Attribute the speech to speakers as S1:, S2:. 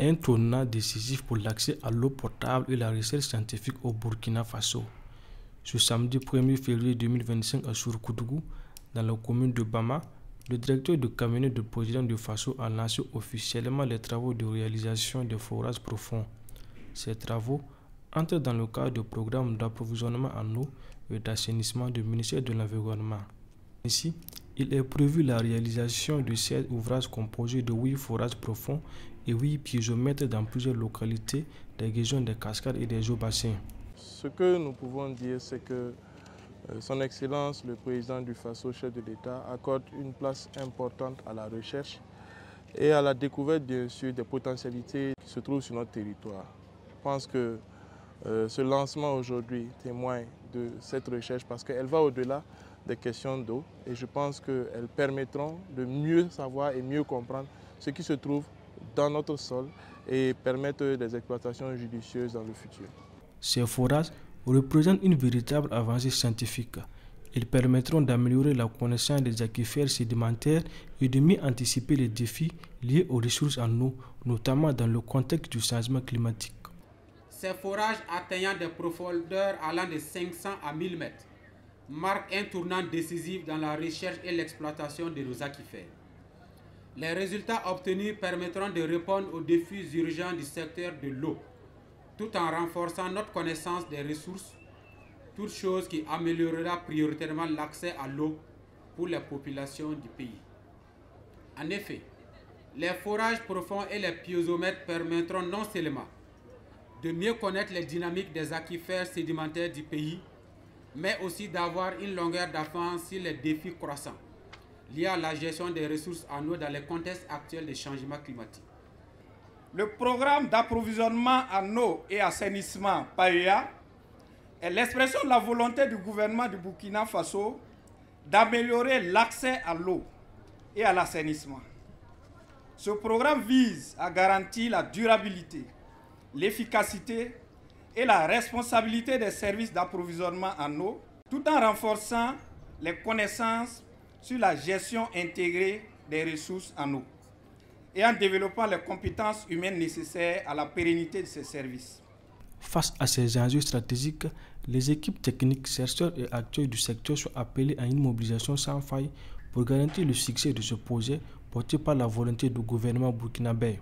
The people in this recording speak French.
S1: un tournant décisif pour l'accès à l'eau potable et la recherche scientifique au Burkina Faso. Ce samedi 1er février 2025 à Sourkoudgou, dans la commune de Bama, le directeur de cabinet du président du Faso a lancé officiellement les travaux de réalisation des forages profonds. Ces travaux entrent dans le cadre du programme d'approvisionnement en eau et d'assainissement du ministère de l'Environnement. Ici, il est prévu la réalisation de 16 ouvrages composés de 8 forages profonds et 8 piézomètres dans plusieurs localités des régions des cascades et des eaux bassins.
S2: Ce que nous pouvons dire, c'est que Son Excellence, le président du Faso, chef de l'État, accorde une place importante à la recherche et à la découverte, bien sûr, des potentialités qui se trouvent sur notre territoire. Je pense que ce lancement aujourd'hui témoigne de cette recherche parce qu'elle va au-delà des questions d'eau et je pense qu'elles permettront de mieux savoir et mieux comprendre ce qui se trouve dans notre sol et permettre des exploitations judicieuses dans le futur.
S1: Ces forages représentent une véritable avancée scientifique. Ils permettront d'améliorer la connaissance des aquifères sédimentaires et de mieux anticiper les défis liés aux ressources en eau, notamment dans le contexte du changement climatique.
S3: Ces forages atteignant des profondeurs allant de 500 à 1000 mètres marquent un tournant décisif dans la recherche et l'exploitation de nos aquifères. Les résultats obtenus permettront de répondre aux défis urgents du secteur de l'eau, tout en renforçant notre connaissance des ressources, toute chose qui améliorera prioritairement l'accès à l'eau pour les populations du pays. En effet, les forages profonds et les piézomètres permettront non seulement de mieux connaître les dynamiques des aquifères sédimentaires du pays, mais aussi d'avoir une longueur d'avance sur les défis croissants liés à la gestion des ressources en eau dans le contexte actuel des changements climatiques.
S4: Le programme d'approvisionnement en eau et assainissement PAEA est l'expression de la volonté du gouvernement du Burkina Faso d'améliorer l'accès à l'eau et à l'assainissement. Ce programme vise à garantir la durabilité, l'efficacité et la responsabilité des services d'approvisionnement en eau, tout en renforçant les connaissances sur la gestion intégrée des ressources en eau et en développant les compétences humaines nécessaires à la pérennité de ces services.
S1: Face à ces enjeux stratégiques, les équipes techniques, chercheurs et acteurs du secteur sont appelés à une mobilisation sans faille pour garantir le succès de ce projet porté par la volonté du gouvernement burkinabé.